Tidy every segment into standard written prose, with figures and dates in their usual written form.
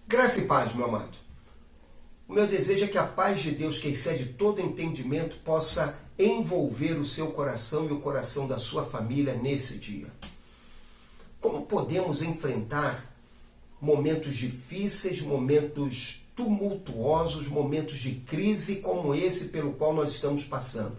Graça e paz, meu amado. O meu desejo é que a paz de Deus, que excede todo entendimento, possa envolver o seu coração e o coração da sua família nesse dia. Como podemos enfrentar momentos difíceis, momentos tumultuosos, momentos de crise como esse pelo qual nós estamos passando?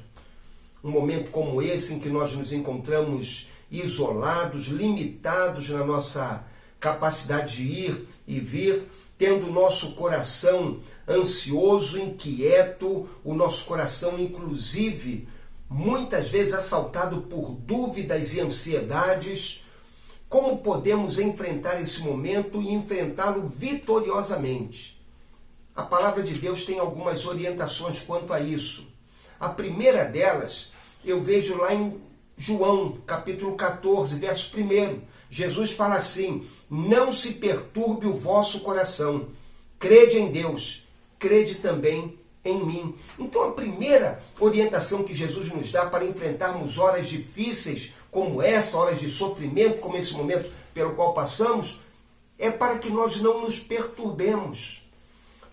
Um momento como esse em que nós nos encontramos isolados, limitados na nossa capacidade de ir e vir, tendo o nosso coração ansioso, inquieto, o nosso coração, inclusive, muitas vezes assaltado por dúvidas e ansiedades. Como podemos enfrentar esse momento e enfrentá-lo vitoriosamente? A palavra de Deus tem algumas orientações quanto a isso. A primeira delas, eu vejo lá em João, capítulo 14, verso 1. Jesus fala assim: não se perturbe o vosso coração, crede em Deus, crede também em mim. Então a primeira orientação que Jesus nos dá para enfrentarmos horas difíceis como essa, horas de sofrimento como esse momento pelo qual passamos, é para que nós não nos perturbemos,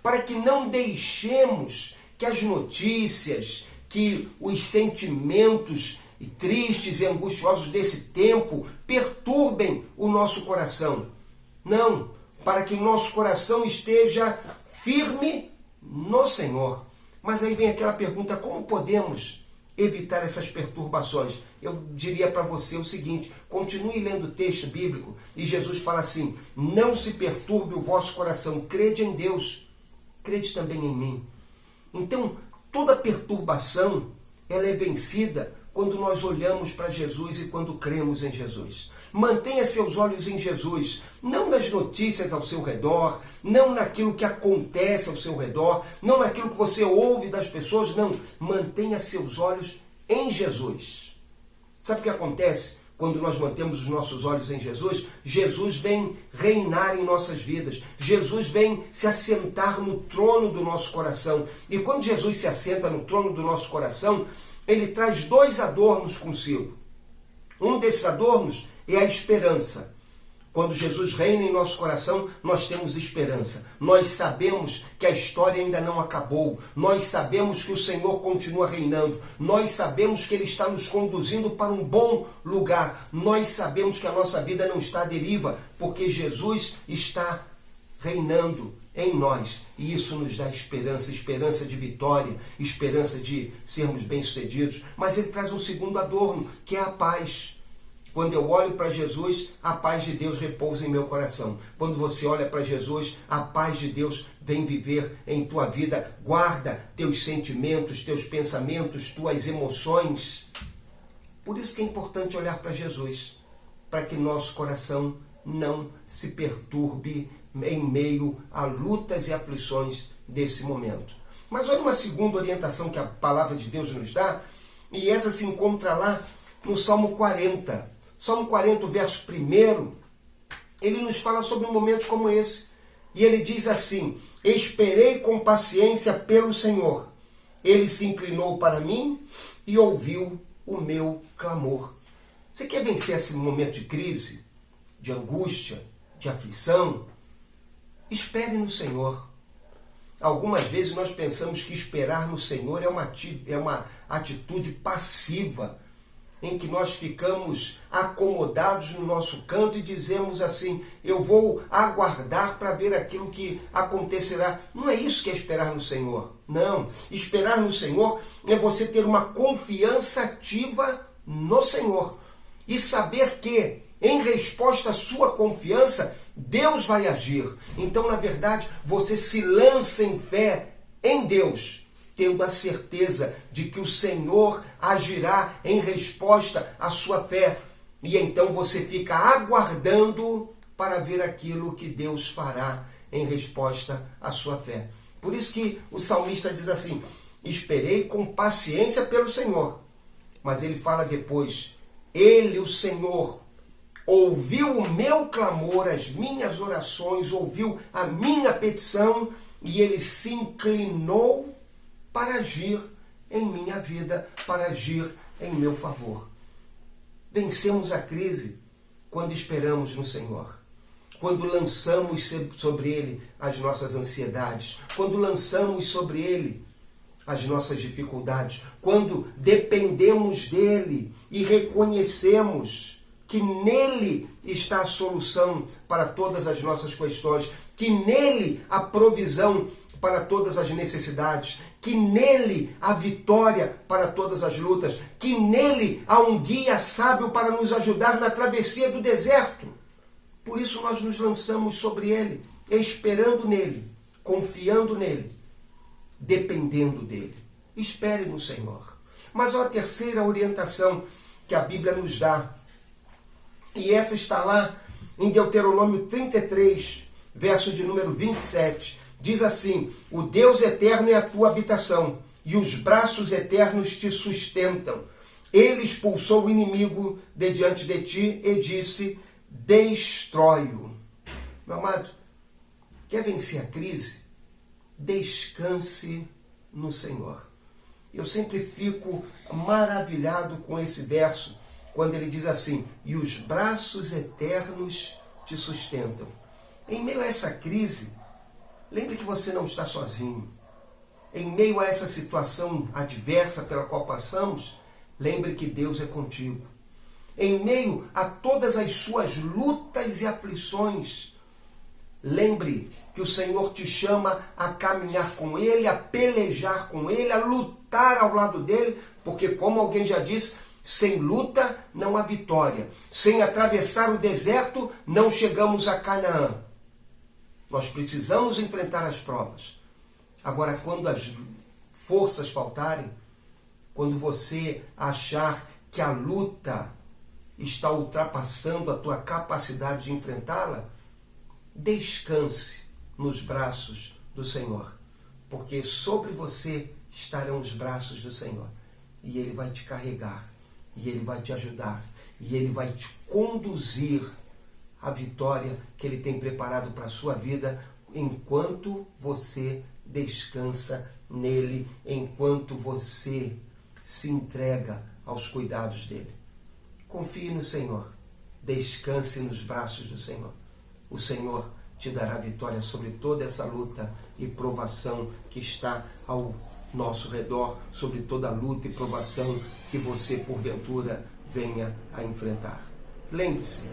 para que não deixemos que as notícias, que os sentimentos tristes e angustiosos desse tempo perturbem o nosso coração. Não, para que o nosso coração esteja firme no Senhor. Mas aí vem aquela pergunta: como podemos evitar essas perturbações? Eu diria para você o seguinte: continue lendo o texto bíblico e Jesus fala assim: não se perturbe o vosso coração, crede em Deus, crede também em mim. Então, toda perturbação ela é vencida quando nós olhamos para Jesus e quando cremos em Jesus. Mantenha seus olhos em Jesus, não nas notícias ao seu redor, não naquilo que acontece ao seu redor, não naquilo que você ouve das pessoas, não. Mantenha seus olhos em Jesus. Sabe o que acontece quando nós mantemos os nossos olhos em Jesus? Jesus vem reinar em nossas vidas. Jesus vem se assentar no trono do nosso coração. E quando Jesus se assenta no trono do nosso coração, ele traz dois adornos consigo. Um desses adornos é a esperança. Quando Jesus reina em nosso coração, nós temos esperança. Nós sabemos que a história ainda não acabou. Nós sabemos que o Senhor continua reinando. Nós sabemos que Ele está nos conduzindo para um bom lugar. Nós sabemos que a nossa vida não está à deriva, porque Jesus está reinando em nós. E isso nos dá esperança, esperança de vitória, esperança de sermos bem-sucedidos. Mas Ele traz um segundo adorno, que é a paz. Quando eu olho para Jesus, a paz de Deus repousa em meu coração. Quando você olha para Jesus, a paz de Deus vem viver em tua vida. Guarda teus sentimentos, teus pensamentos, tuas emoções. Por isso que é importante olhar para Jesus, para que nosso coração não se perturbe em meio a lutas e aflições desse momento. Mas olha uma segunda orientação que a palavra de Deus nos dá, e essa se encontra lá no Salmo 40. Salmo 40, verso 1, ele nos fala sobre momentos como esse. E ele diz assim: esperei com paciência pelo Senhor. Ele se inclinou para mim e ouviu o meu clamor. Você quer vencer esse momento de crise, de angústia, de aflição? Espere no Senhor. Algumas vezes nós pensamos que esperar no Senhor é uma atitude passiva, em que nós ficamos acomodados no nosso canto e dizemos assim: eu vou aguardar para ver aquilo que acontecerá. Não é isso que é esperar no Senhor. Não. Esperar no Senhor é você ter uma confiança ativa no Senhor e saber que, em resposta à sua confiança, Deus vai agir. Então, na verdade, você se lança em fé em Deus, tendo a certeza de que o Senhor agirá em resposta à sua fé. E então você fica aguardando para ver aquilo que Deus fará em resposta à sua fé. Por isso que o salmista diz assim: esperei com paciência pelo Senhor. Mas ele fala depois: Ele, o Senhor, ouviu o meu clamor, as minhas orações, ouviu a minha petição, e Ele se inclinou para agir em minha vida, para agir em meu favor. Vencemos a crise quando esperamos no Senhor. quando lançamos sobre Ele as nossas ansiedades, quando lançamos sobre Ele as nossas dificuldades, quando dependemos dEle e reconhecemos que nele está a solução para todas as nossas questões, que nele a provisão para todas as necessidades, que nele há vitória para todas as lutas, que nele há um guia sábio para nos ajudar na travessia do deserto. Por isso nós nos lançamos sobre ele, esperando nele, confiando nele, dependendo dele. Espere no Senhor. Mas a terceira orientação que a Bíblia nos dá, e essa está lá em Deuteronômio 33, verso de número 27, diz assim: o Deus eterno é a tua habitação, e os braços eternos te sustentam. Ele expulsou o inimigo de diante de ti e disse: destrói-o. Meu amado, quer vencer a crise? Descanse no Senhor. Eu sempre fico maravilhado com esse verso, quando ele diz assim: e os braços eternos te sustentam. Em meio a essa crise, lembre que você não está sozinho. Em meio a essa situação adversa pela qual passamos, lembre que Deus é contigo. Em meio a todas as suas lutas e aflições, lembre que o Senhor te chama a caminhar com Ele, a pelejar com Ele, a lutar ao lado dEle, porque, como alguém já disse, sem luta não há vitória. Sem atravessar o deserto, não chegamos a Canaã. Nós precisamos enfrentar as provas. Agora, quando as forças faltarem, quando você achar que a luta está ultrapassando a tua capacidade de enfrentá-la, descanse nos braços do Senhor, porque sobre você estarão os braços do Senhor, e Ele vai te carregar, e Ele vai te ajudar, e Ele vai te conduzir à vitória que Ele tem preparado para a sua vida, enquanto você descansa nele, enquanto você se entrega aos cuidados dele. Confie no Senhor, descanse nos braços do Senhor. O Senhor te dará vitória sobre toda essa luta e provação que está ao nosso redor, sobre toda a luta e provação que você, porventura, venha a enfrentar. Lembre-se,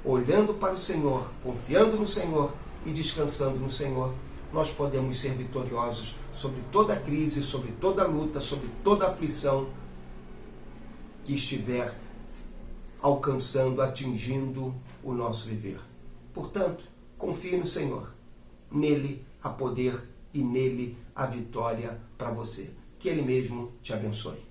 olhando para o Senhor, confiando no Senhor e descansando no Senhor, nós podemos ser vitoriosos sobre toda a crise, sobre toda a luta, sobre toda a aflição que estiver alcançando, atingindo o nosso viver. Portanto, confie no Senhor. Nele há poder e nele há vitória para você. Que Ele mesmo te abençoe.